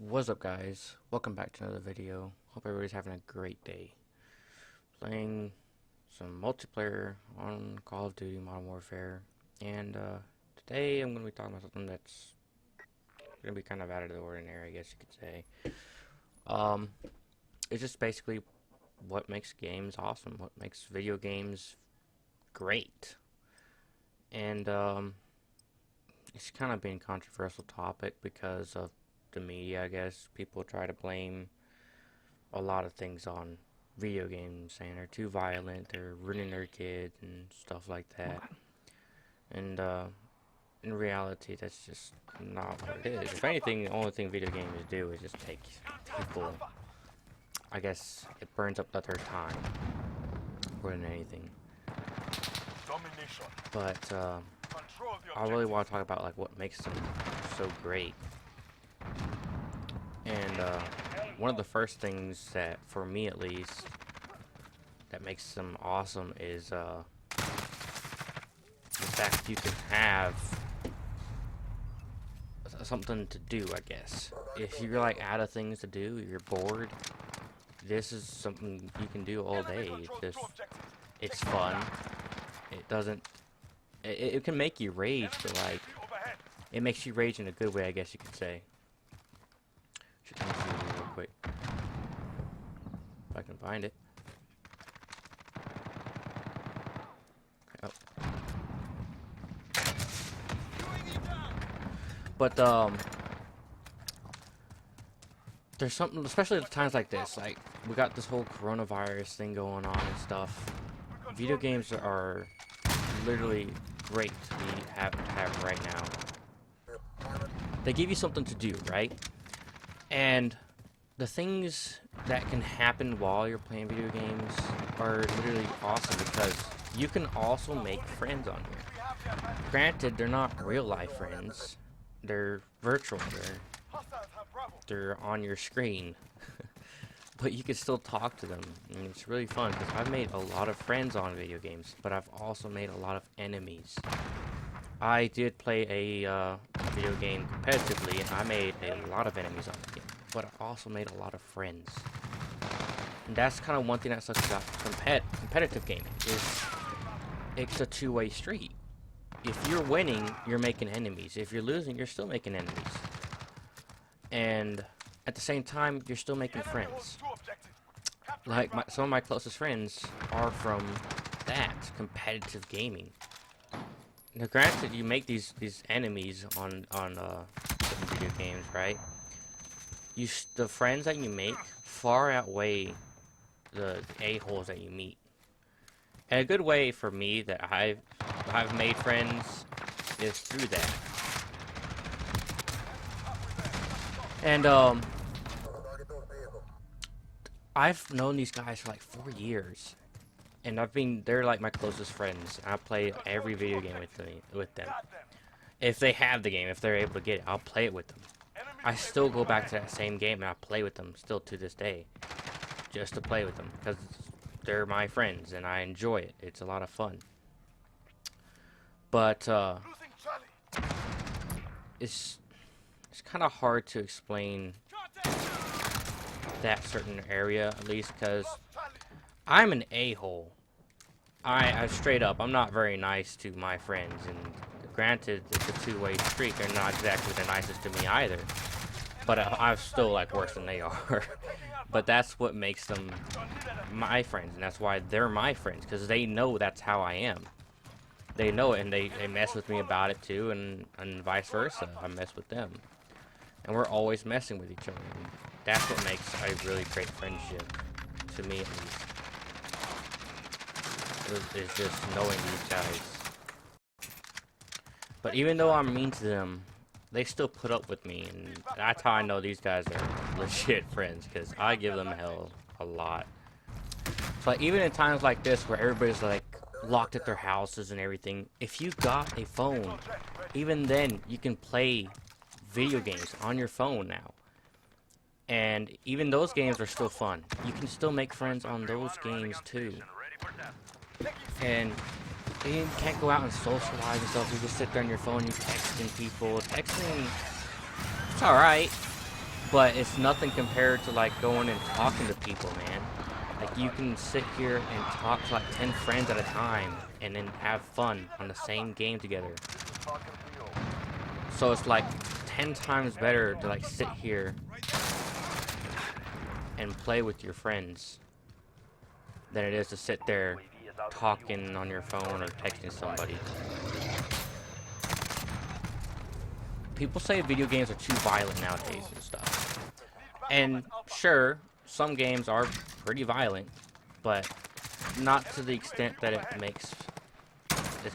What's up, guys? Welcome back to another video. Hope everybody's having a great day. Playing some multiplayer on Call of Duty Modern Warfare, and today I'm going to be talking about something that's going to be kind of out of the ordinary, I guess you could say. It's just basically what makes games awesome, what makes video games great. And it's kind of been a controversial topic because of the media, I guess. People try to blame a lot of things on video games, saying they're too violent, they're ruining their kids and stuff like that. And in reality, that's just not what it is. If anything, the only thing video games do is just take people, I guess it burns up their time more than anything. But I really want to talk about like what makes them so great. And one of the first things that, for me at least, that makes them awesome is the fact you can have something to do, I guess. If you're like out of things to do, you're bored, this is something you can do all day. It's fun. It doesn't, it can make you rage, but like, it makes you rage in a good way, I guess you could say. Should come through real quick. If I can find it. Oh. But there's something, especially at times like this, like we got this whole coronavirus thing going on and stuff. Video games are literally great to have right now. They give you something to do, right? And the things that can happen while you're playing video games are literally awesome because you can also make friends on here. Granted, they're not real life friends. They're virtual. They're on your screen. But you can still talk to them. And it's really fun because I've made a lot of friends on video games, but I've also made a lot of enemies. I did play a video game competitively, and I made a lot of enemies on the game, but I also made a lot of friends. And that's kind of one thing that sucks about competitive gaming, is it's a two-way street. If you're winning, you're making enemies. If you're losing, you're still making enemies. And at the same time, you're still making friends. Like, some of my closest friends are from that, competitive gaming. Now, granted, you make these enemies on video games, right? The friends that you make far outweigh the a-holes that you meet. And a good way for me that I've made friends is through that. And I've known these guys for like 4 years. And they're like my closest friends. I play every video game with them. If they have the game, if they're able to get it, I'll play it with them. I still go back to that same game and I play with them still to this day. Just to play with them. Because they're my friends and I enjoy it. It's a lot of fun. But, it's kind of hard to explain that certain area, at least, because I'm an a-hole. I straight up, I'm not very nice to my friends, and granted, it's a two-way street. They're not exactly the nicest to me either, but I'm still like worse than they are. But that's what makes them my friends, and that's why they're my friends, because they know that's how I am. They know it, and they mess with me about it too, and vice versa. I mess with them, and we're always messing with each other. And that's what makes a really great friendship, to me at least. Is just knowing these guys. But even though I'm mean to them, they still put up with me, and that's how I know these guys are legit friends, because I give them hell a lot. But even in times like this where everybody's like locked at their houses and everything, if you got a phone, even then you can play video games on your phone now. And even those games are still fun. You can still make friends on those games too. And you can't go out and socialize and stuff. You just sit there on your phone, you texting people. Texting, it's alright. But it's nothing compared to like going and talking to people, man. Like you can sit here and talk to like 10 friends at a time and then have fun on the same game together. So it's like 10 times better to like sit here and play with your friends than it is to sit there talking on your phone or texting somebody. People say video games are too violent nowadays and stuff. And sure, some games are pretty violent, but not to the extent that it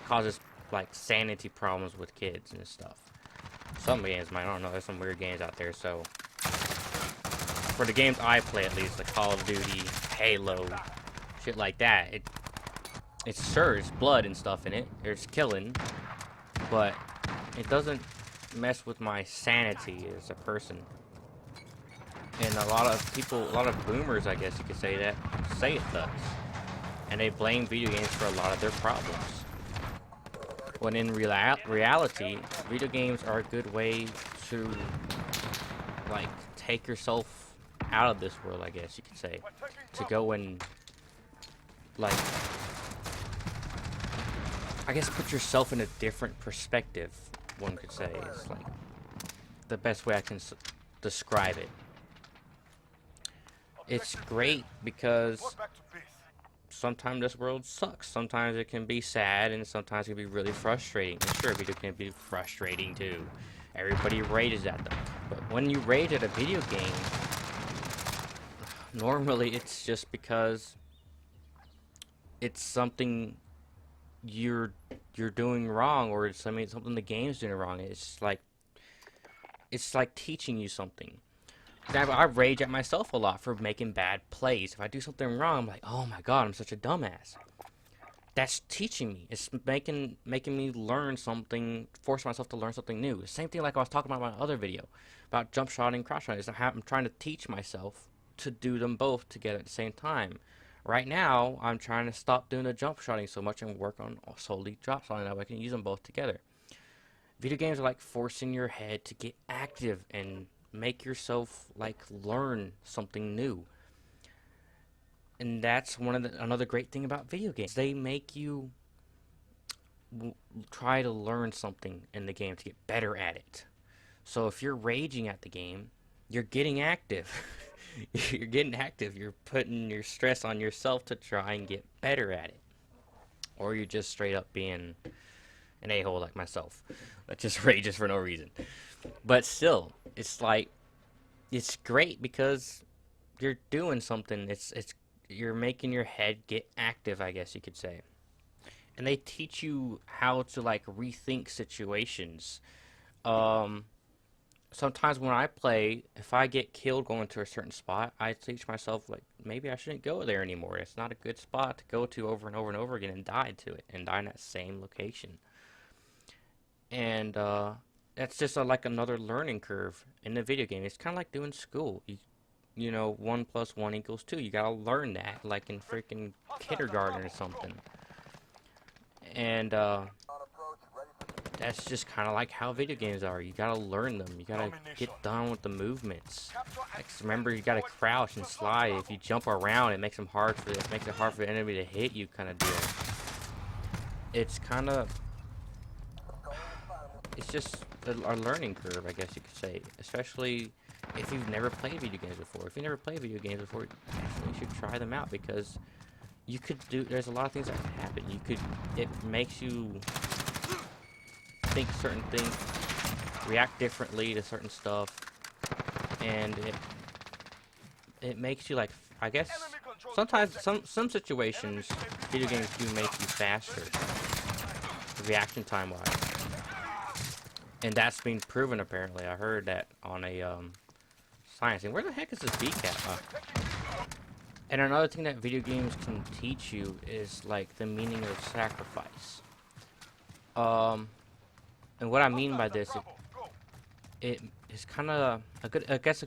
causes like sanity problems with kids and stuff. Some games might, I don't know, there's some weird games out there, so for the games I play at least, like Call of Duty, Halo, shit like that, it's sure, it's blood and stuff in it, there's killing, but it doesn't mess with my sanity as a person. And a lot of people, a lot of boomers, I guess you could say that, say it does. And they blame video games for a lot of their problems. When in reality, video games are a good way to, like, take yourself out of this world, I guess you could say. To go and, like, I guess put yourself in a different perspective, one could say. It's like the best way I can describe it. It's great because sometimes this world sucks. Sometimes it can be sad, and sometimes it can be really frustrating. And sure, video can be frustrating too. Everybody rages at them. But when you rage at a video game, normally it's just because it's something you're doing wrong, or it's something the game's doing wrong. It's like teaching you something. I rage at myself a lot for making bad plays. If I do something wrong, I'm like, oh my god, I'm such a dumbass. That's teaching me. It's making me learn something, force myself to learn something new. Same thing like I was talking about in my other video, about jump shot and cross shot. I'm trying to teach myself to do them both together at the same time. Right now, I'm trying to stop doing the jump shotting so much and work on solely drop shotting. That way I can use them both together. Video games are like forcing your head to get active and make yourself like learn something new. And that's another great thing about video games. They make you try to learn something in the game to get better at it. So if you're raging at the game, you're getting active. You're getting active. You're putting your stress on yourself to try and get better at it. Or you're just straight up being an a-hole like myself that just rages for no reason. But still, it's like, it's great because you're doing something. You're making your head get active, I guess you could say. And they teach you how to like rethink situations. Sometimes when I play, if I get killed going to a certain spot, I teach myself like maybe I shouldn't go there anymore. It's not a good spot to go to over and over and over again and die to it and die in that same location. And that's just like another learning curve in the video game. It's kind of like doing school. You know, 1 + 1 = 2. You gotta learn that, like in freaking kindergarten or something. And that's just kind of like how video games are. You gotta learn them. You gotta get done with the movements. Like, remember, you gotta crouch and slide. If you jump around, it makes it hard for the enemy to hit you, kind of deal. It's kind of, it's just a learning curve, I guess you could say. Especially if you've never played video games before. If you never played video games before, you definitely should try them out, because you could do, there's a lot of things that can happen. It makes you think certain things, react differently to certain stuff, and it makes you, like, I guess, sometimes, some situations, video games do make you faster, reaction time wise. And that's been proven, apparently. I heard that on a science thing. Where the heck is this beat at? And another thing that video games can teach you is like the meaning of sacrifice. And what I mean by this, it is kind of a good. I guess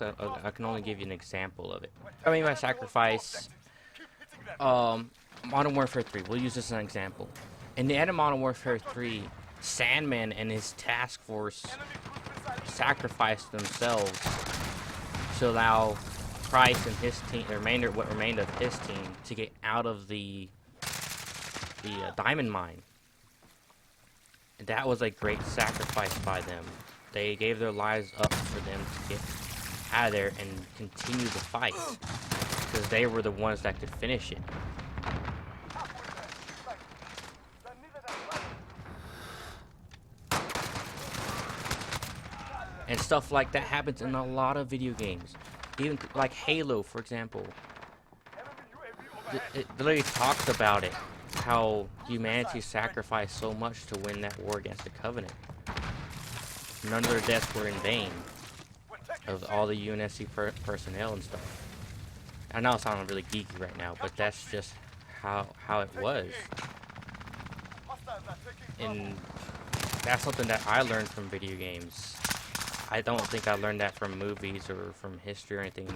I can only give you an example of it. I mean by sacrifice. Modern Warfare 3. We'll use this as an example. In the end of Modern Warfare 3, Sandman and his task force sacrificed themselves to allow Price and his team, what remained of his team, to get out of the diamond mine. And that was a great sacrifice by them. They gave their lives up for them to get out of there and continue the fight, because they were the ones that could finish it. And stuff like that happens in a lot of video games. Even like Halo, for example. It literally talks about it. How humanity sacrificed so much to win that war against the Covenant. None of their deaths were in vain. Of all the UNSC personnel and stuff. I know it sounds really geeky right now, but that's just how it was. And that's something that I learned from video games. I don't think I learned that from movies or from history or anything.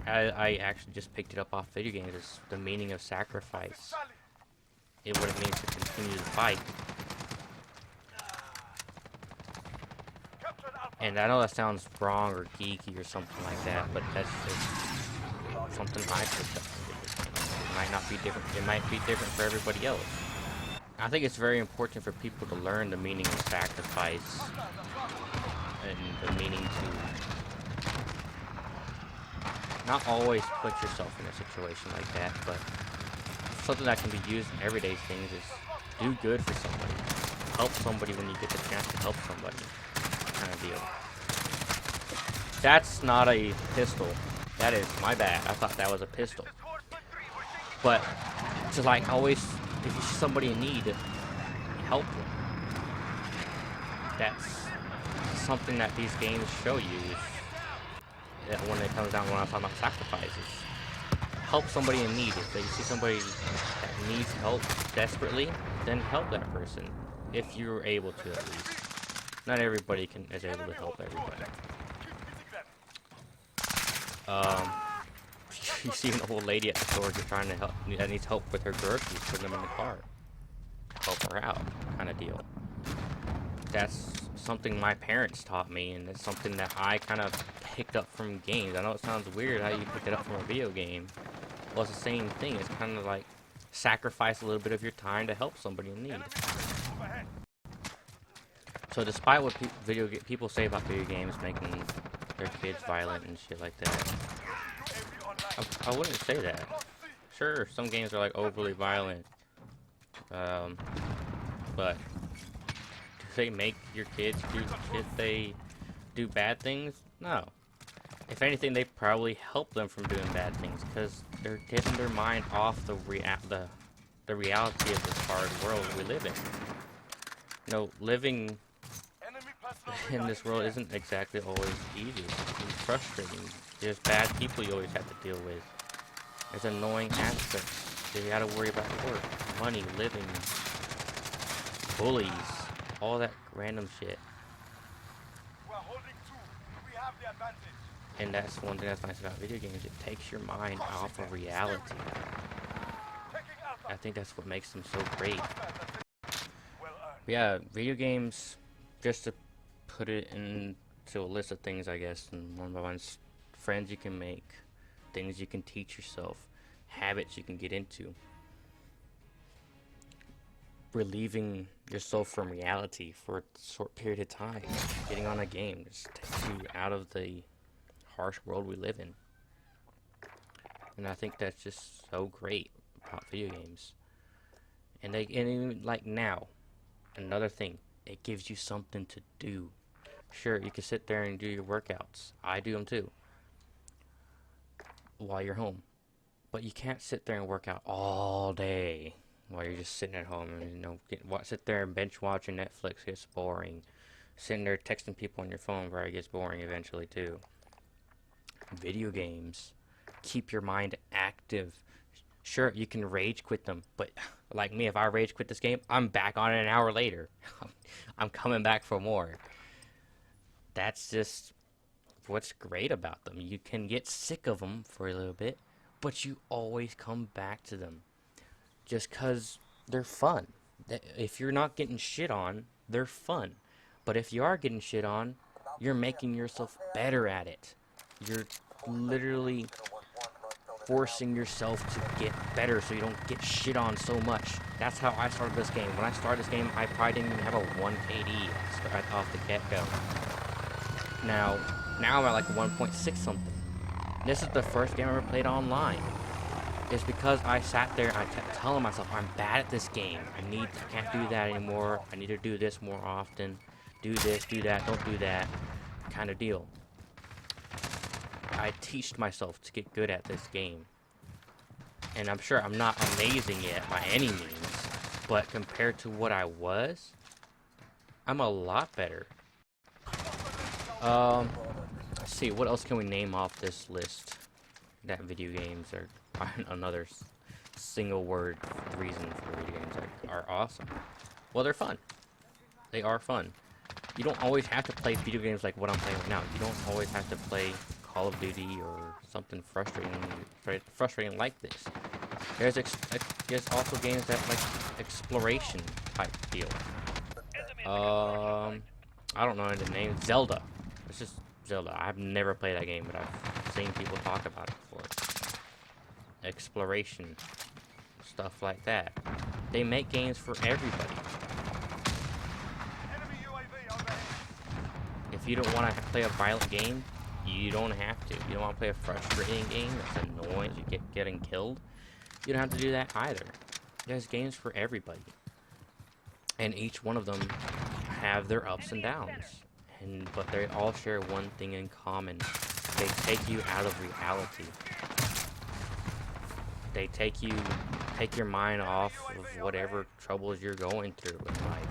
I actually just picked it up off video games. It's the meaning of sacrifice. What it means to continue the fight. And I know that sounds wrong or geeky or something like that, but that's just something I picked up from video games. It might not be different. It might be different for everybody else. I think it's very important for people to learn the meaning of sacrifice and the meaning to not always put yourself in a situation like that, but something that can be used in everyday things is do good for somebody. Help somebody when you get the chance to help somebody. Kind of deal. That's not a pistol. That is my bad. I thought that was a pistol. But to like always, if you see somebody in need, help them. That's something that these games show you. That when it comes down when I'm talking about sacrifices, help somebody in need. If you see somebody that needs help desperately, then help that person. If you're able to, at least. Not everybody is able to help everybody. You see an old lady at the store just trying to help, that needs help with her groceries, putting them in the car. Help her out, kind of deal. That's something my parents taught me, and it's something that I kind of picked up from games. I know it sounds weird how you pick it up from a video game. Well, it's the same thing. It's kind of like sacrifice a little bit of your time to help somebody in need. So despite what people say about video games making their kids violent and shit like that, I wouldn't say that. Sure, some games are like overly violent, but do they make your kids do bad things? No. If anything, they probably help them from doing bad things because they're getting their mind off the reality of this hard world we live in. You know, living in this world isn't exactly always easy. It's frustrating. There's bad people you always have to deal with. There's annoying aspects. You gotta worry about work, money, living, bullies, all that random shit. And that's one thing that's nice about video games. It takes your mind off of reality. I think that's what makes them so great. But yeah, video games, just to put it into a list of things, I guess, and one by one, friends you can make, things you can teach yourself, habits you can get into, relieving yourself from reality for a short period of time. Getting on a game just takes you out of the harsh world we live in. And I think that's just so great about video games. And even like now, another thing, it gives you something to do. Sure, you can sit there and do your workouts. I do them too. While you're home. But you can't sit there and work out all day while you're just sitting at home and, you know, sit there and bench watching Netflix gets boring. Sitting there texting people on your phone probably gets boring eventually too. Video games keep your mind active. Sure, you can rage quit them, but like me, if I rage quit this game, I'm back on it an hour later. I'm coming back for more. That's just what's great about them. You can get sick of them for a little bit, but you always come back to them just because they're fun. If you're not getting shit on, they're fun. But if you are getting shit on, you're making yourself better at it. You're literally forcing yourself to get better so you don't get shit on so much. That's how I started this game. When I started this game, I probably didn't even have a 1 KD right off the get-go. Now I'm at like 1.6 something. This is the first game I ever played online. It's because I sat there and I kept telling myself, I'm bad at this game. I can't do that anymore. I need to do this more often. Do this, do that, don't do that. Kind of deal. I teached myself to get good at this game. And I'm sure I'm not amazing yet by any means. But compared to what I was, I'm a lot better. Let's see, what else can we name off this list? That video games are another single word reason for video games are awesome. Well, they're fun. They are fun. You don't always have to play video games like what I'm playing right now. You don't always have to play Call of Duty or something frustrating like this. There's also games that like exploration type deal. I don't know the name. Zelda. It's just Zelda. I've never played that game, but I've seen people talk about it before. Exploration, stuff like that. They make games for everybody. If you don't want to play a violent game, you don't have to. You don't want to play a frustrating game that's annoying, you getting killed. You don't have to do that either. There's games for everybody. And each one of them have their ups and downs. But they all share one thing in common. They take you out of reality. They take your mind off of whatever troubles you're going through in life.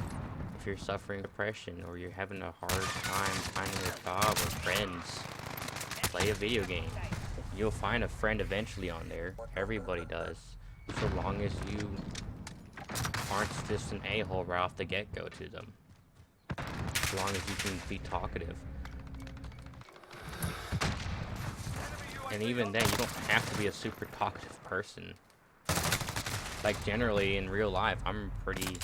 If you're suffering depression or you're having a hard time finding a job or friends, play a video game. You'll find a friend eventually on there. Everybody does. So long as you aren't just an a-hole right off the get-go to them. As long as you can be talkative. And even then, you don't have to be a super talkative person. Like, generally, in real life, I'm a pretty,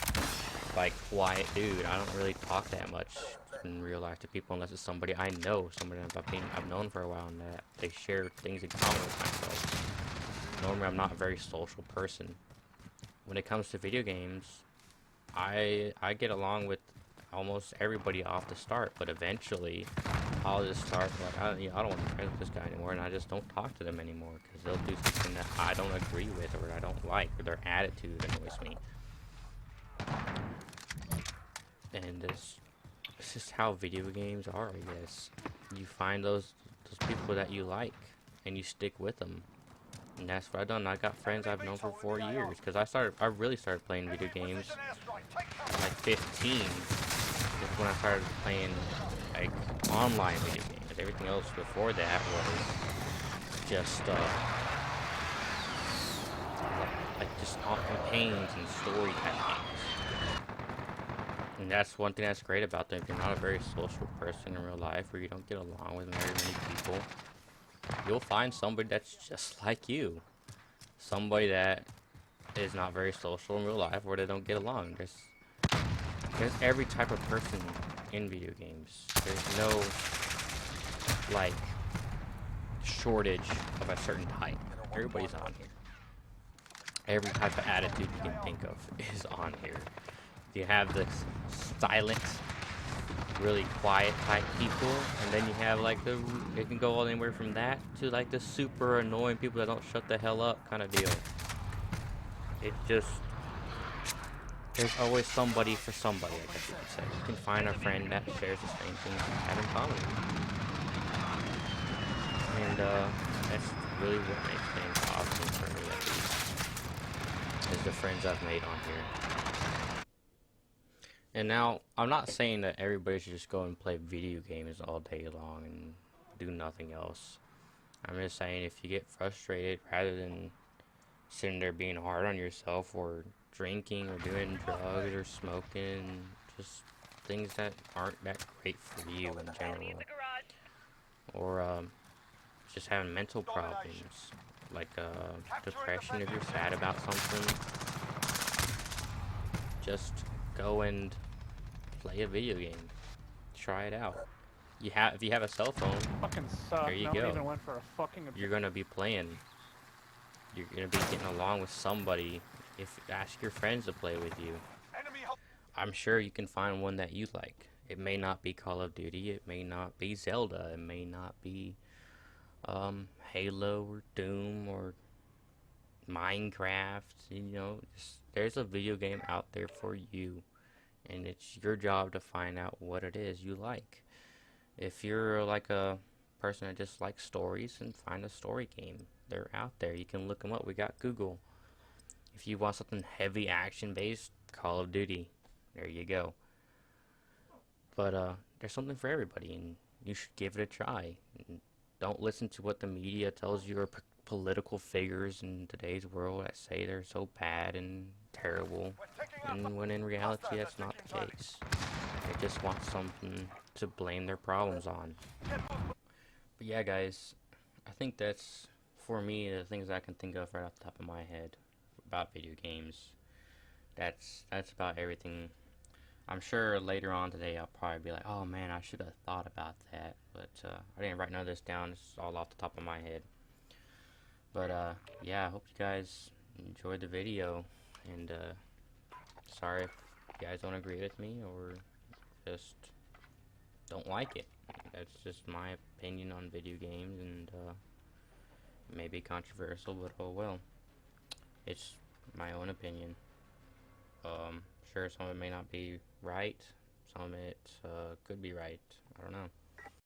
like, quiet dude. I don't really talk that much in real life to people unless it's somebody I know. Somebody I've known for a while and that they share things in common with myself. Normally, I'm not a very social person. When it comes to video games, I get along with almost everybody off the start, but eventually I'll just start like, I don't want to be friends with this guy anymore, and I just don't talk to them anymore because they'll do something that I don't agree with or I don't like, or their attitude annoys me. And it's just how video games are, I guess. You find those people that you like, and you stick with them. And that's what I've done. I got friends I've known for 4 years because I really started playing video games at like 15. That's when I started playing like online video games. Everything else before that was just like just campaigns and story type games. And that's one thing that's great about them. If you're not a very social person in real life, or you don't get along with very many people, you'll find somebody that's just like you. Somebody that is not very social in real life, or they don't get along. There's every type of person in video games. There's no, like, shortage of a certain type. Everybody's on here. Every type of attitude you can think of is on here. You have the silent, really quiet type people, and then you have like it can go anywhere from that to like the super annoying people that don't shut the hell up kind of deal. It just, there's always somebody for somebody, I guess you could say. You can find a friend that shares the same things you have in common. And that's really what makes things awesome for me, at least, is the friends I've made on here. And now, I'm not saying that everybody should just go and play video games all day long and do nothing else. I'm just saying if you get frustrated, rather than sitting there being hard on yourself or drinking or doing drugs or smoking, just things that aren't that great for you in general. Or just having mental problems, like depression if you're sad about something. Just go and play a video game. Try it out. if you have a cell phone, Fucking there suck. you No one go. even went for a fucking You're gonna be playing. You're gonna be getting along with somebody. If ask your friends to play with you, I'm sure you can find one that you like. It may not be Call of Duty. It may not be Zelda. It may not be Halo or Doom or Minecraft. You know, there's a video game out there for you, and it's your job to find out what it is you like. If you're like a person that just likes stories, and find a story game. They're out there. You can look them up. We got Google. If you want something heavy action based, Call of Duty. There you go. But there's something for everybody, and you should give it a try. And don't listen to what the media tells you or political figures in today's world that say they're so bad and terrible, and when in reality that's not the case. They just want something to blame their problems on. But yeah, guys, I think that's for me the things I can think of right off the top of my head about video games. That's about everything. I'm sure later on today I'll probably be like, oh man, I should have thought about that, but I didn't write none of this down. It's all off the top of my head. But yeah, I hope you guys enjoyed the video, and sorry if you guys don't agree with me or just don't like it. That's just my opinion on video games, and it may be controversial, but oh well. It's my own opinion. Sure, some of it may not be right. Some of it could be right. I don't know.